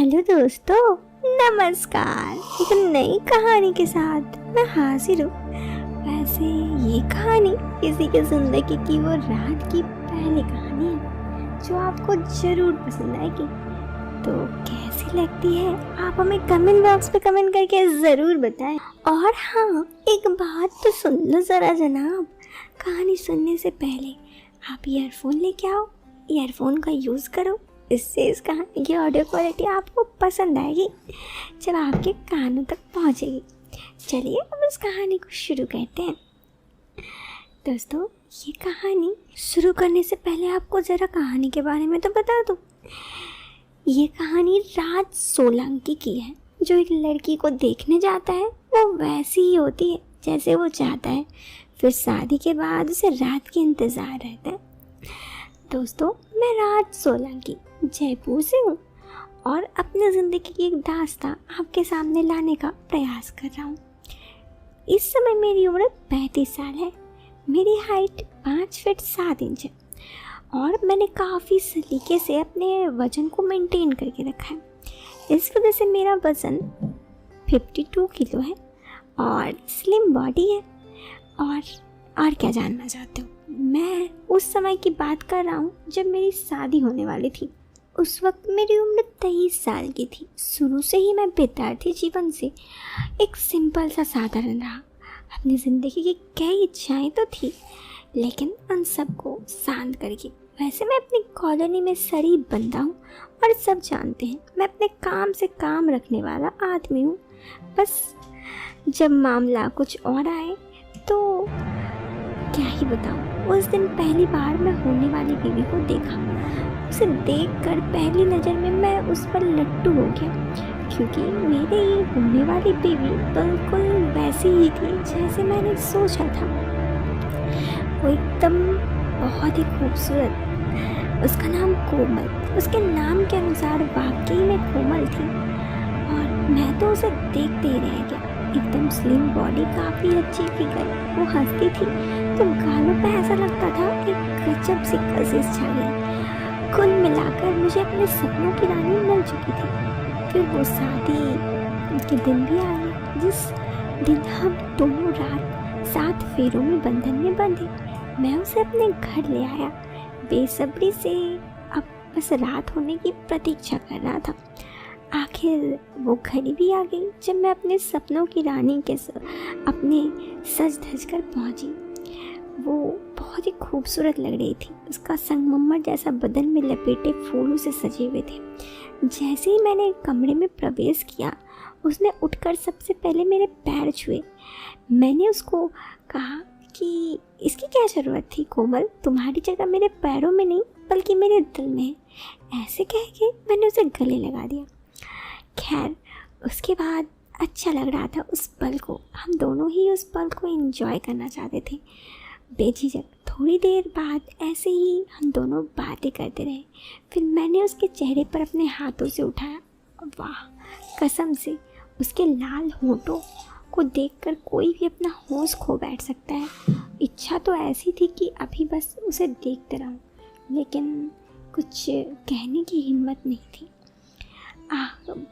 Hello दोस्तों, नमस्कार। एक नई कहानी के साथ मैं हाजिर हूँ। वैसे ये कहानी किसी की जिंदगी की वो रात की पहली कहानी है जो आपको जरूर पसंद आएगी। तो कैसी लगती है आप हमें कमेंट बॉक्स पे कमेंट करके ज़रूर बताएं। और हाँ, एक बात तो सुन लो ज़रा जनाब, कहानी सुनने से पहले आप ईयरफोन लेके आओ, ईयरफोन का यूज़ करो। इससे इस कहानी की ऑडियो क्वालिटी आपको पसंद आएगी जब आपके कानों तक पहुंचेगी। चलिए अब इस कहानी को शुरू करते हैं। दोस्तों, ये कहानी शुरू करने से पहले आपको ज़रा कहानी के बारे में तो बता दूँ। ये कहानी रात सोलंकी की है। जो एक लड़की को देखने जाता है वो वैसी ही होती है जैसे वो चाहता है। फिर शादी के बाद उसे रात की इंतज़ार रहता है। दोस्तों, मैं रात सोलंकी जयपुर से हूँ और अपनी ज़िंदगी की एक दास्तां आपके सामने लाने का प्रयास कर रहा हूँ। इस समय मेरी उम्र 35 साल है। मेरी हाइट 5 फीट 7 इंच है और मैंने काफ़ी सलीके से अपने वज़न को मेंटेन करके रखा है। इस वजह से मेरा वज़न 52 किलो है और स्लिम बॉडी है। और क्या जानना चाहते हो? मैं उस समय की बात कर रहा हूँ जब मेरी शादी होने वाली थी। उस वक्त मेरी उम्र 23 साल की थी। शुरू से ही मैं विद्यार्थी जीवन से एक सिंपल सा साधारण रहा। अपनी ज़िंदगी की कई इच्छाएं तो थी, लेकिन उन सबको शांत करके। वैसे मैं अपनी कॉलोनी में शरीफ बंदा हूँ और सब जानते हैं मैं अपने काम से काम रखने वाला आदमी हूँ। बस जब मामला कुछ और आए तो क्या ही बताऊँ। उस दिन पहली बार मैं होने वाली बीवी को देखा। उसे देखकर पहली नज़र में मैं उस पर लट्टू हो गया, क्योंकि मेरी होने वाली बीवी बिल्कुल वैसी ही थी जैसे मैंने सोचा था। वो एकदम बहुत ही खूबसूरत। उसका नाम कोमल। उसके नाम के अनुसार वाकई में कोमल थी और मैं तो उसे देखते ही रह गया। एकदम स्लिम बॉडी, काफ़ी अच्छी फिगर। वो हंसती थी तो गालों पे ऐसा लगता था कि गजब सी कशिश छा गई। कुल मिलाकर मुझे अपने सपनों की रानी मिल चुकी थी। फिर वो शादी के दिन भी आ गया, जिस दिन हम दोनों रात 7 फेरों में बंधन में बंधे। मैं उसे अपने घर ले आया, बेसब्री से अब बस रात होने की प्रतीक्षा कर रहा था। आखिर वो घड़ी भी आ गई जब मैं अपने सपनों की रानी के अपने सज धज कर पहुँची। वो बहुत ही खूबसूरत लग रही थी। उसका संगमरमर जैसा बदन में लपेटे फूलों से सजे हुए थे। जैसे ही मैंने कमरे में प्रवेश किया, उसने उठकर सबसे पहले मेरे पैर छुए। मैंने उसको कहा कि इसकी क्या ज़रूरत थी कोमल, तुम्हारी जगह मेरे पैरों में नहीं बल्कि मेरे दिल में है। ऐसे कह के मैंने उसे गले लगा दिया। खैर, उसके बाद अच्छा लग रहा था उस पल को। हम दोनों ही उस पल को एंजॉय करना चाहते थे बेझिझक। थोड़ी देर बाद ऐसे ही हम दोनों बातें करते रहे। फिर मैंने उसके चेहरे पर अपने हाथों से उठाया। वाह, कसम से उसके लाल होठों को देखकर कोई भी अपना होश खो बैठ सकता है। इच्छा तो ऐसी थी कि अभी बस उसे देखते रहूं, लेकिन कुछ कहने की हिम्मत नहीं थी।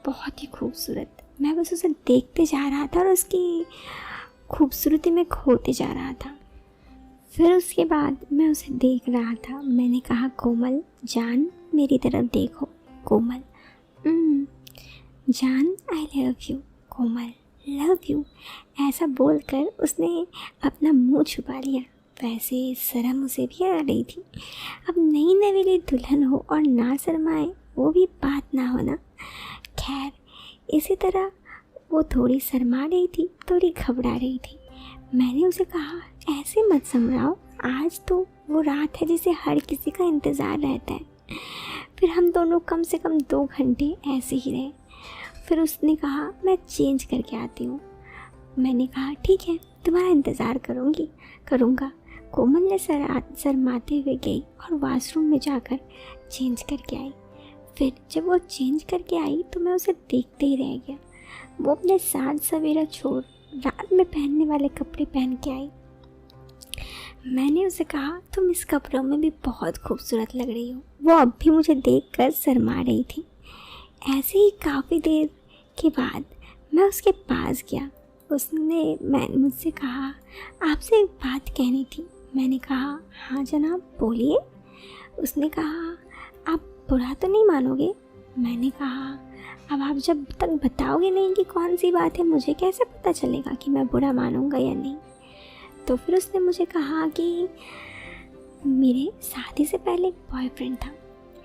बहुत ही खूबसूरत। मैं बस उसे देखते जा रहा था और उसकी खूबसूरती में खोते जा रहा था। फिर उसके बाद मैं उसे देख रहा था। मैंने कहा, कोमल जान, मेरी तरफ देखो। कोमल, जान, I love you. Komal, love you. ऐसा बोलकर उसने अपना मुंह छुपा लिया। वैसे शर्म उसे भी आ रही थी। अब नई नवेली दुल्हन हो और ना शर्माए, वो भी बात ना होना। खैर, इसी तरह वो थोड़ी शर्मा रही थी, थोड़ी घबरा रही थी। मैंने उसे कहा, ऐसे मत समझाओ, आज तो वो रात है जिसे हर किसी का इंतज़ार रहता है। फिर हम दोनों कम से कम 2 घंटे ऐसे ही रहे। फिर उसने कहा, मैं चेंज करके आती हूँ। मैंने कहा, ठीक है, तुम्हारा इंतज़ार करूँगा। कोमल ने शर्माते हुए गई और वॉशरूम में जाकर चेंज करके आई। फिर जब वो चेंज करके आई तो मैं उसे देखते ही रह गया। वो अपने साज सवेरा छोड़ रात में पहनने वाले कपड़े पहन के आई। मैंने उसे कहा, तुम इस कपड़ों में भी बहुत खूबसूरत लग रही हो। वो अब भी मुझे देखकर शर्मा रही थी। ऐसे ही काफ़ी देर के बाद मैं उसके पास गया। मैं मुझसे कहा, आपसे एक बात कहनी थी। मैंने कहा, हाँ जनाब बोलिए। उसने कहा, आप बुरा तो नहीं मानोगे? मैंने कहा, अब आप जब तक बताओगे नहीं कि कौन सी बात है, मुझे कैसे पता चलेगा कि मैं बुरा मानूंगा या नहीं। तो फिर उसने मुझे कहा कि मेरे शादी से पहले एक बॉयफ्रेंड था।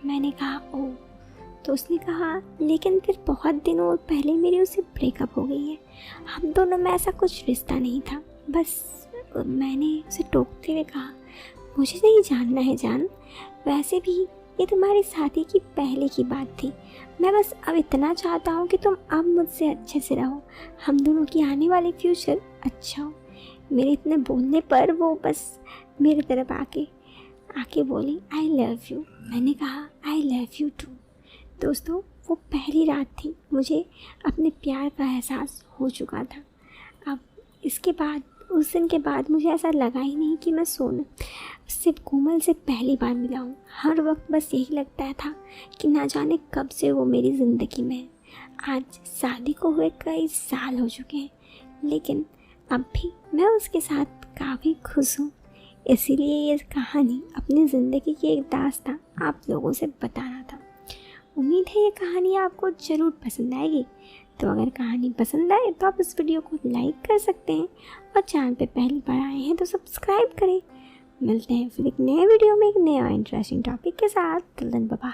मैंने कहा, ओह। तो उसने कहा, लेकिन फिर बहुत दिनों पहले मेरी उससे ब्रेकअप हो गई है। हम दोनों में ऐसा कुछ रिश्ता नहीं था। बस मैंने उसे टोकते हुए कहा, मुझे नहीं जानना है जान, वैसे भी ये तुम्हारी शादी की पहले की बात थी। मैं बस अब इतना चाहता हूँ कि तुम अब मुझसे अच्छे से रहो, हम दोनों की आने वाली फ्यूचर अच्छा हो। मेरे इतने बोलने पर वो बस मेरी तरफ आके बोली, आई लव यू। मैंने कहा, आई लव यू टू। दोस्तों, वो पहली रात थी, मुझे अपने प्यार का एहसास हो चुका था। अब इसके बाद, उस दिन के बाद मुझे ऐसा लगा ही नहीं कि मैं उससे कोमल से पहली बार मिला हूँ। हर वक्त बस यही लगता था कि ना जाने कब से वो मेरी ज़िंदगी में है। आज शादी को हुए कई साल हो चुके हैं, लेकिन अब भी मैं उसके साथ काफ़ी खुश हूँ। इसीलिए ये कहानी अपनी ज़िंदगी की एक दास्तां आप लोगों से बताना था। उम्मीद है ये कहानी आपको ज़रूर पसंद आएगी। तो अगर कहानी पसंद आए तो आप इस वीडियो को लाइक कर सकते हैं, और चैनल पे पहली बार आए हैं तो सब्सक्राइब करें। मिलते हैं फिर एक नए वीडियो में एक नए और इंटरेस्टिंग टॉपिक के साथ। Till then bye bye.